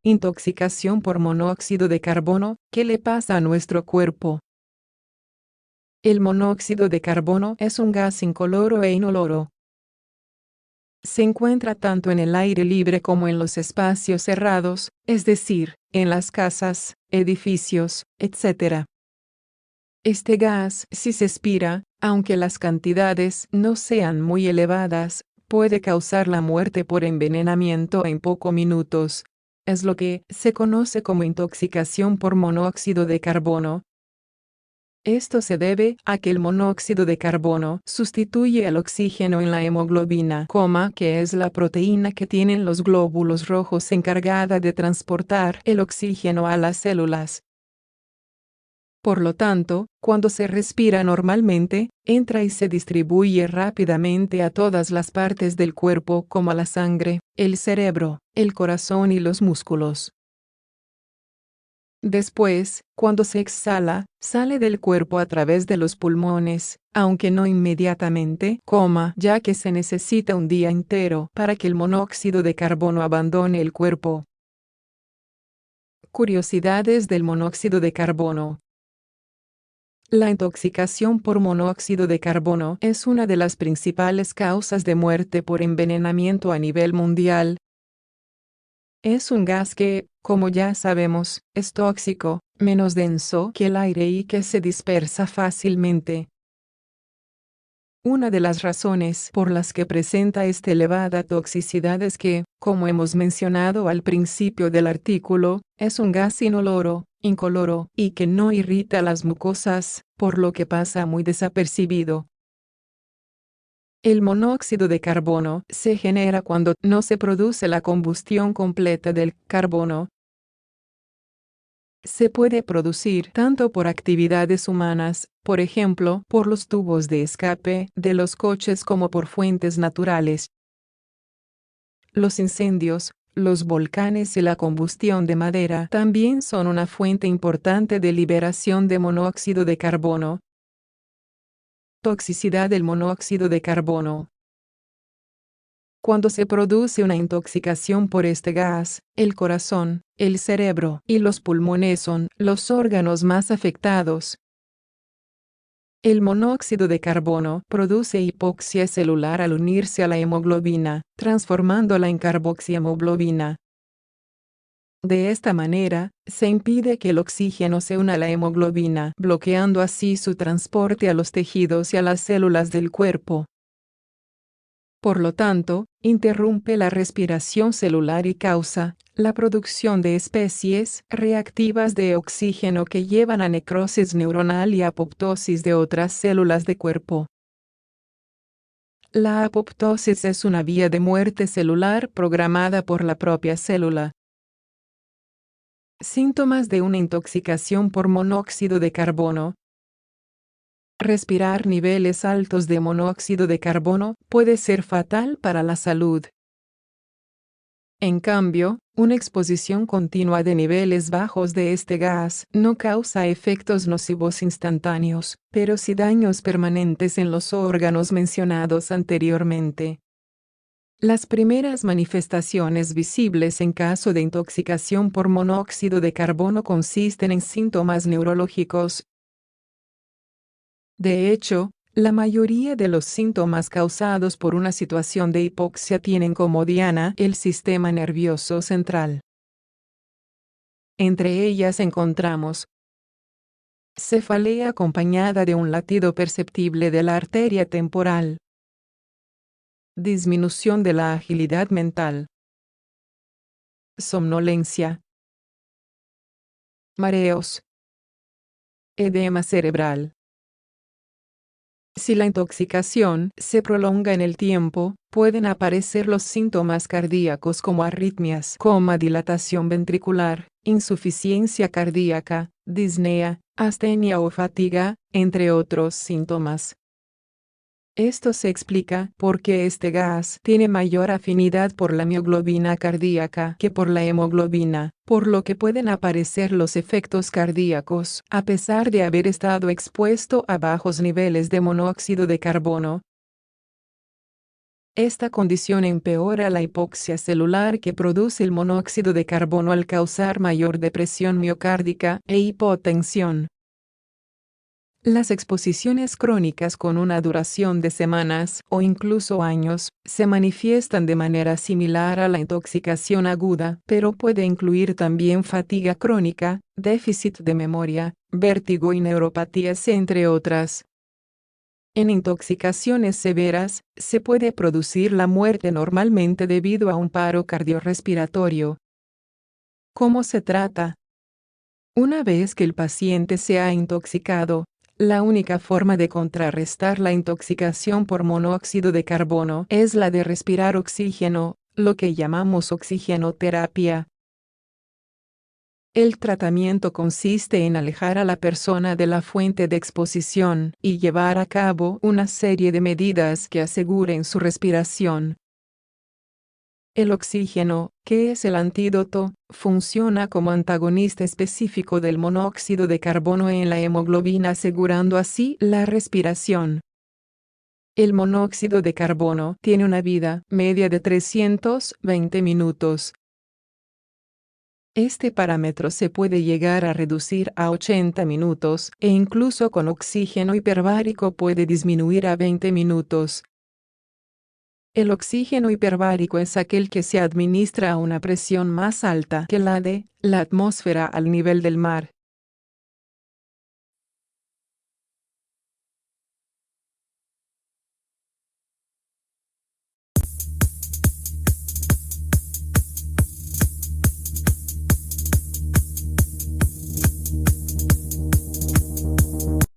Intoxicación por monóxido de carbono. ¿Qué le pasa a nuestro cuerpo? El monóxido de carbono es un gas incoloro e inoloro. Se encuentra tanto en el aire libre como en los espacios cerrados, es decir, en las casas, edificios, etc. Este gas, si se expira, aunque las cantidades no sean muy elevadas, puede causar la muerte por envenenamiento en pocos minutos. Es lo que se conoce como intoxicación por monóxido de carbono. Esto se debe a que el monóxido de carbono sustituye al oxígeno en la hemoglobina, que es la proteína que tienen los glóbulos rojos encargada de transportar el oxígeno a las células. Por lo tanto, cuando se respira normalmente, entra y se distribuye rápidamente a todas las partes del cuerpo como la sangre, el cerebro, el corazón y los músculos. Después, cuando se exhala, sale del cuerpo a través de los pulmones, aunque no inmediatamente, ya que se necesita un día entero para que el monóxido de carbono abandone el cuerpo. Curiosidades del monóxido de carbono. La intoxicación por monóxido de carbono es una de las principales causas de muerte por envenenamiento a nivel mundial. Es un gas que, como ya sabemos, es tóxico, menos denso que el aire y que se dispersa fácilmente. Una de las razones por las que presenta esta elevada toxicidad es que, como hemos mencionado al principio del artículo, es un gas inoloro, incoloro, y que no irrita las mucosas, por lo que pasa muy desapercibido. El monóxido de carbono se genera cuando no se produce la combustión completa del carbono. Se puede producir tanto por actividades humanas, por ejemplo, por los tubos de escape de los coches, como por fuentes naturales. Los incendios, los volcanes y la combustión de madera también son una fuente importante de liberación de monóxido de carbono. Toxicidad del monóxido de carbono. Cuando se produce una intoxicación por este gas, el corazón, el cerebro y los pulmones son los órganos más afectados. El monóxido de carbono produce hipoxia celular al unirse a la hemoglobina, transformándola en carboxihemoglobina. De esta manera, se impide que el oxígeno se una a la hemoglobina, bloqueando así su transporte a los tejidos y a las células del cuerpo. Por lo tanto, interrumpe la respiración celular y causa la producción de especies reactivas de oxígeno que llevan a necrosis neuronal y apoptosis de otras células de cuerpo. La apoptosis es una vía de muerte celular programada por la propia célula. Síntomas de una intoxicación por monóxido de carbono. Respirar niveles altos de monóxido de carbono puede ser fatal para la salud. En cambio, una exposición continua de niveles bajos de este gas no causa efectos nocivos instantáneos, pero sí daños permanentes en los órganos mencionados anteriormente. Las primeras manifestaciones visibles en caso de intoxicación por monóxido de carbono consisten en síntomas neurológicos. De hecho, la mayoría de los síntomas causados por una situación de hipoxia tienen como diana el sistema nervioso central. Entre ellas encontramos cefalea acompañada de un latido perceptible de la arteria temporal, disminución de la agilidad mental, somnolencia, mareos, edema cerebral. Si la intoxicación se prolonga en el tiempo, pueden aparecer los síntomas cardíacos como arritmias, dilatación ventricular, insuficiencia cardíaca, disnea, astenia o fatiga, entre otros síntomas. Esto se explica porque este gas tiene mayor afinidad por la mioglobina cardíaca que por la hemoglobina, por lo que pueden aparecer los efectos cardíacos a pesar de haber estado expuesto a bajos niveles de monóxido de carbono. Esta condición empeora la hipoxia celular que produce el monóxido de carbono al causar mayor depresión miocárdica e hipotensión. Las exposiciones crónicas con una duración de semanas o incluso años se manifiestan de manera similar a la intoxicación aguda, pero puede incluir también fatiga crónica, déficit de memoria, vértigo y neuropatías, entre otras. En intoxicaciones severas, se puede producir la muerte normalmente debido a un paro cardiorrespiratorio. ¿Cómo se trata? Una vez que el paciente se ha intoxicado, la única forma de contrarrestar la intoxicación por monóxido de carbono es la de respirar oxígeno, lo que llamamos oxigenoterapia. El tratamiento consiste en alejar a la persona de la fuente de exposición y llevar a cabo una serie de medidas que aseguren su respiración. El oxígeno, que es el antídoto, funciona como antagonista específico del monóxido de carbono en la hemoglobina, asegurando así la respiración. El monóxido de carbono tiene una vida media de 320 minutos. Este parámetro se puede llegar a reducir a 80 minutos e incluso con oxígeno hiperbárico puede disminuir a 20 minutos. El oxígeno hiperbárico es aquel que se administra a una presión más alta que la de la atmósfera al nivel del mar.